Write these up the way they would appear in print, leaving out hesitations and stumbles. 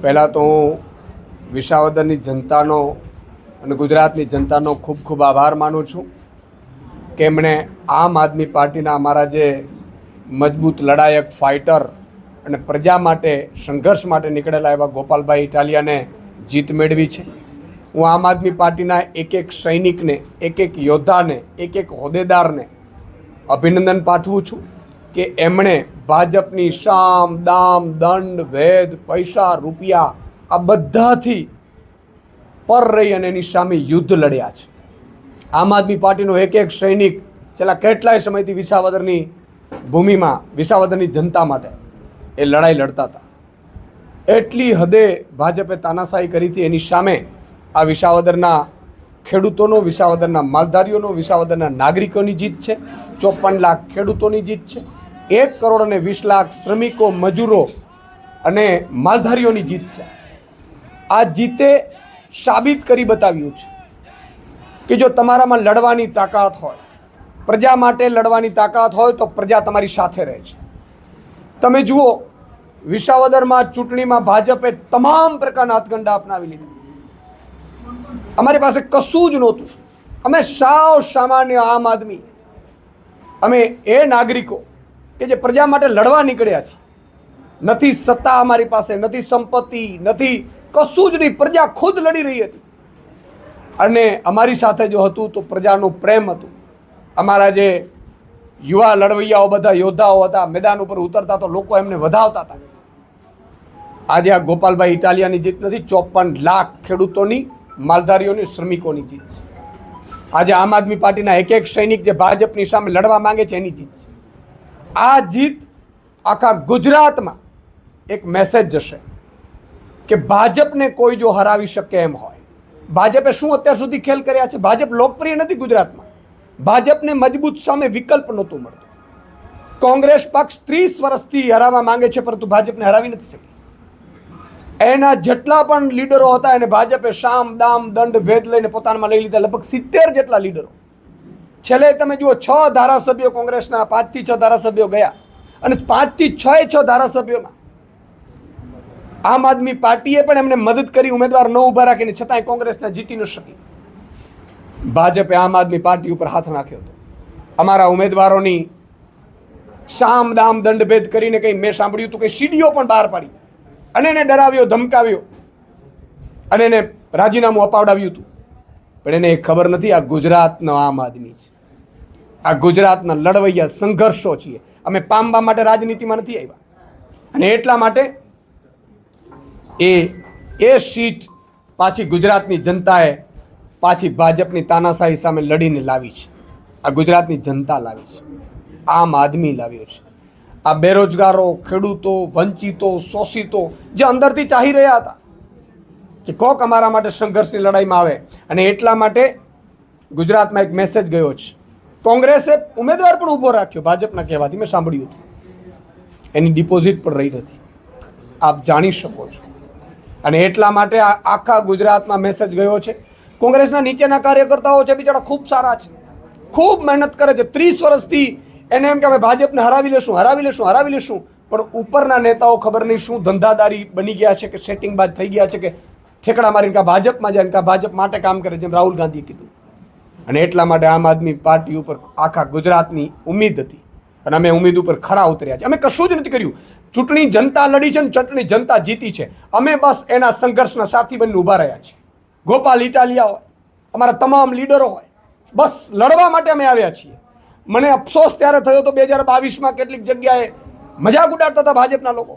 પહેલાં તો હું વિસાવદરની જનતાનો અને ગુજરાતની જનતાનો ખૂબ ખૂબ આભાર માનું છું કે એમણે આમ આદમી પાર્ટીના અમારા જે મજબૂત લડાયક ફાઇટર અને પ્રજા માટે સંઘર્ષ માટે નીકળેલા એવા ગોપાલભાઈ ઇટાલિયાને જીત મેળવી છે. હું આમ આદમી પાર્ટીના એક એક સૈનિકને, એક એક યોદ્ધાને, એક એક હોદ્દેદારને અભિનંદન પાઠવું છું કે એમણે ભાજપની સામ દામ દંડ ભેદ પૈસા રૂપિયા આ બધાથી પર રહી અને એની સામે યુદ્ધ લડ્યા છે. આમ આદમી પાર્ટીનો એક એક સૈનિક છેલ્લા કેટલાય સમયથી વિસાવદરની ભૂમિમાં વિસાવદરની જનતા માટે એ લડાઈ લડતા હતા. એટલી હદે ભાજપે તાનાશાહી કરી હતી. એની સામે આ વિસાવદરના ખેડૂતોનો, વિસાવદરના માલધારીઓનો, વિસાવદરના નાગરિકોની જીત છે. 54 લાખ ખેડૂતોની જીત છે. 1 કરોડ અને 20 લાખ શ્રમિકો, મજૂરો અને માલધારીઓની જીત છે. આ જીતે સાબિત કરી બતાવ્યું છે કે જો તમારામાં લડવાની તાકાત હોય, પ્રજા માટે લડવાની તાકાત હોય તો પ્રજા તમારી સાથે રહે છે. તમે જુઓ, વિસાવદરમાં ચૂંટણીમાં ભાજપે તમામ પ્રકારના હાથગંડા અપનાવી લીધા. અમારી પાસે કશું જ નહોતું. અમે સાવ સામાન્ય આમ આદમી, અમે એ નાગરિકો કે જે પ્રજા માટે લડવા નીકળ્યા છીએ. નથી સત્તા અમારી પાસે, નથી સંપત્તિ, નથી કશું જ નહીં. પ્રજા ખુદ લડી રહી હતી અને અમારી સાથે જો હતું તો પ્રજાનું પ્રેમ હતું. અમારા જે યુવા લડવૈયાઓ બધા યોદ્ધાઓ હતા, મેદાન ઉપર ઉતરતા તો લોકો એમને વધાવતા હતા. આજે આ ગોપાલભાઈ ઇટાલિયાની જીત નથી, 54 લાખ ખેડૂતોની, માલધારીઓની, શ્રમિકોની જીત છે. આજે આમ આદમી પાર્ટીના એક એક સૈનિક જે ભાજપની સામે લડવા માંગે છે એની જીત છે. આ જીત આખા ગુજરાતમાં એક મેસેજ જશે કે ભાજપને કોઈ જો હરાવી શકે એમ હોય. ભાજપે શું અત્યાર સુધી ખેલ કર્યા છે? ભાજપ લોકપ્રિય નથી ગુજરાતમાં. ભાજપને મજબૂત સામે વિકલ્પ નહોતું મળતો. કોંગ્રેસ પક્ષ 30 વર્ષથી હરાવવા માંગે છે પરંતુ ભાજપને હરાવી નથી શકી. એના જેટલા પણ લીડરો હતા એને ભાજપે સામ દામ દંડ ભેદ લઈને પોતાનામાં લઈ લીધા. લગભગ 70 જેટલા લીડરો. છેલ્લે તમે જુઓ, 6 ધારાસભ્યો કોંગ્રેસના, 5 થી 6 ધારાસભ્યો ગયા અને 5 થી 6 ધારાસભ્યોમાં આમ આદમી પાર્ટીએ પણ એમને મદદ કરી, ઉમેદવાર ન ઊભા રાખીને, છતાંય કોંગ્રેસને જીતી ન શકી. ભાજપે આમ આદમી પાર્ટી ઉપર હાથ નાખ્યો હતો. અમારા ઉમેદવારોની સામ દામ દંડ ભેદ કરીને કંઈ મેં સાંભળ્યું હતું કે સીડીઓ પણ બહાર પાડી અને એને ડરાવ્યો, ધમકાવ્યો અને એને રાજીનામું અપાવડાવ્યું હતું. પણ એને ખબર નથી આ ગુજરાતનો આમ આદમી છે. આ ગુજરાતના લડવૈયા સંઘર્ષો છીએ. અમે પામવા માટે રાજનીતિમાં નથી આવ્યા. અને એટલા માટે એ સીટ પાછી ગુજરાતની જનતાએ પાછી ભાજપની તાનાશાહી સામે લડીને લાવી છે. આ ગુજરાતની જનતા લાવી છે, આમ આદમી લાવ્યો છે. આ બેરોજગારો, ખેડૂતો, વંચિતો, શોષિતો જે અંદરથી ચાહી રહ્યા હતા કે કોક અમારા માટે સંઘર્ષની લડાઈમાં આવે, અને એટલા માટે ગુજરાતમાં એક મેસેજ ગયો છે. કોંગ્રેસે ઉમેદવાર પણ ઊભો રાખ્યો ભાજપના કહેવાથી, મેં સાંભળ્યું હતું. એની ડિપોઝિટ પણ રહી નથી, આપ જાણી શકો છો. અને એટલા માટે આ આખા ગુજરાતમાં મેસેજ ગયો છે. કોંગ્રેસના નીચેના કાર્યકર્તાઓ છે, બિચારા ખૂબ સારા છે, ખૂબ મહેનત કરે છે. 30 વર્ષથી એને એમ કે અમે ભાજપને હરાવી લેશું, હરાવી લેશું, હરાવી લેશું. પણ ઉપરના નેતાઓ ખબર નહીં શું ધંધાદારી બની ગયા છે કે સેટિંગબાજ થઈ ગયા છે કે ઠેકડા મારીને કાં ભાજપમાં જાય ને કાં ભાજપ માટે કામ કરે, જેમ રાહુલ ગાંધીએ કીધું. અને એટલા માટે આમ આદમી પાર્ટી ઉપર આખા ગુજરાતની ઉમ્મીદ હતી અને અમે ઉમ્મીદ ઉપર ખરા ઉતર્યા છે. અમે કશું જ નથી કર્યું. ચૂંટણી જનતા લડી છે ને ચૂંટણી જનતા જીતી છે. અમે બસ એના સંઘર્ષના સાથી બનીને ઊભા રહ્યા છીએ. ગોપાલ ઇટાલિયા હોય, અમારા તમામ લીડરો હોય, બસ લડવા માટે અમે આવ્યા છીએ. મને અફસોસ ત્યારે થયો તો 2022માં કેટલીક જગ્યાએ મજાક ઉડાડતા હતા ભાજપના લોકો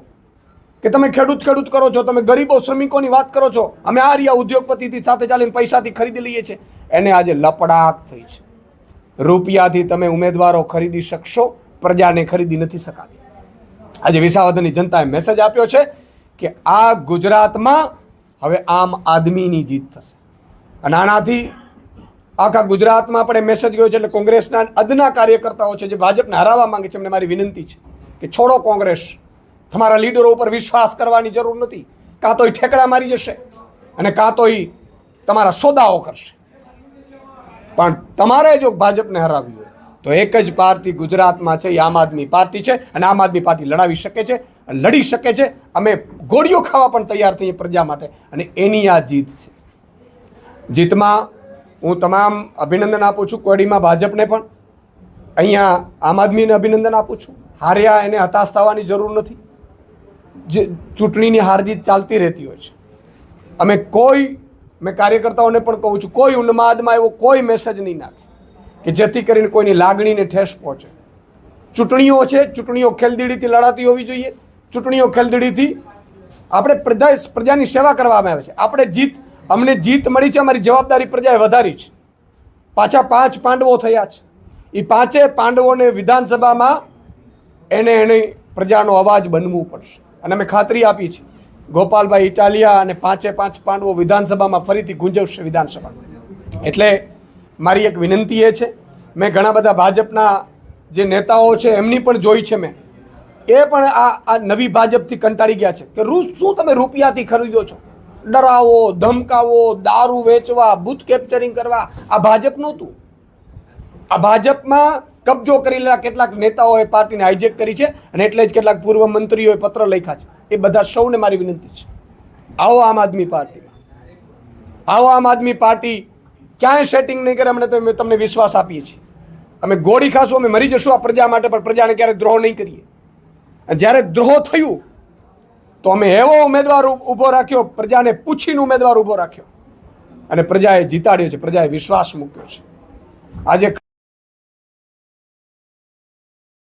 કે તમે ખેડૂત કરો છો, તમે ગરીબો શ્રમિકોની વાત કરો છો, અમે આ રહ્યા ઉદ્યોગપતિથી સાથે ચાલીને પૈસાથી ખરીદી લઈએ છીએ. એને આજે લપડાક થઈ છે. રૂપિયાથી તમે ઉમેદવારો ખરીદી શકશો, પ્રજાને ખરીદી નથી શકાતી. આજે વિસાવદરની જનતાએ મેસેજ આપ્યો છે કે આ ગુજરાતમાં હવે આમ આદમીની જીત થશે. અને આનાથી આખા ગુજરાતમાં પણ એ મેસેજ ગયો છે. એટલે કોંગ્રેસના અદના કાર્યકર્તાઓ છે જે ભાજપને હરાવવા માંગે છે, એમને મારી વિનંતી છે કે છોડો કોંગ્રેસ. તમારા લીડરો ઉપર વિશ્વાસ કરવાની જરૂર નથી. કાં તો એ ઠેકડા મારી જશે અને કાં તો એ તમારા સોદાઓ કરશે. પણ તમારે જો ભાજપને હરાવવી હોય તો એક જ પાર્ટી ગુજરાતમાં છે, એ આમ આદમી પાર્ટી છે. અને આમ આદમી પાર્ટી લડાવી શકે છે. લડી શકે છે. અમે ગોળીઓ ખાવા પણ તૈયાર થઈએ પ્રજા માટે, અને એની આ જીત છે. જીતમાં હું તમામ અભિનંદન આપું છું. કોડીમાં ભાજપને પણ, અહીંયા આમ આદમીને અભિનંદન આપું છું. હાર્યા એને હતાશ થવાની જરૂર નથી. જે ચૂંટણીની હાર જીત ચાલતી રહેતી હોય છે. મેં કાર્યકર્તાઓને પણ કહું છું, કોઈ ઉન્માદમાં એવો કોઈ મેસેજ નહીં નાખે કે જેથી કરીને કોઈની લાગણીને ઠેસ પહોંચે. ચૂંટણીઓ છે, ચૂંટણીઓ ખેલદીડીથી લડાતી હોવી જોઈએ. ચૂંટણીઓ ખેલદીડીથી આપણે પ્રજાની સેવા કરવામાં આવે છે. અમને જીત મળી છે, અમારી જવાબદારી પ્રજાએ વધારી છે. પાછા 5 પાંડવો થયા છે. એ 5 પાંડવોને વિધાનસભામાં એને પ્રજાનો અવાજ બનવું પડશે. અને અમે ખાતરી આપી છે, ગોપાલભાઈ ઇટાલિયા અને 5 પાંડવો વિધાનસભામાં ફરીથી ગુંજવશે વિધાનસભા. એટલે મારી એક વિનંતી એ છે, મેં ઘણા બધા ભાજપના જે નેતાઓ છે એમની પણ જોઈ છે. મેં એ પણ આ નવી ભાજપથી કંટાળી ગયા છે કે શું તમે રૂપિયાથી ખરીદો છો, ડરાવો, ધમકાવો, દારૂ વેચવા, બૂથ કેપ્ચરિંગ કરવા. આ ભાજપ નહોતું. આ ભાજપમાં કબજો કરેલા કેટલાક નેતાઓએ પાર્ટીને હાઈજેક કરી છે, અને એટલે જ કેટલાક પૂર્વ મંત્રીઓએ પત્ર લખ્યા છે. એ બધા સૌને મારી વિનંતી છે, આવો આમ આદમી પાર્ટીમાં, આવો આમ આદમી પાર્ટી ક્યાંય સેટિંગ નહીં કરે. અમને તો તમને વિશ્વાસ આપીએ છીએ. અમે ગોળી ખાશું, અમે મરી જશું આ પ્રજા માટે, પણ પ્રજાને ક્યારેય દ્રોહ નહીં કરીએ. અને જ્યારે દ્રોહ થયું તો અમે એવો ઉમેદવાર ઊભો રાખ્યો, પ્રજાને પૂછીને ઉમેદવાર ઊભો રાખ્યો, અને પ્રજાએ જીતાડ્યો છે, પ્રજાએ વિશ્વાસ મૂક્યો છે. આજે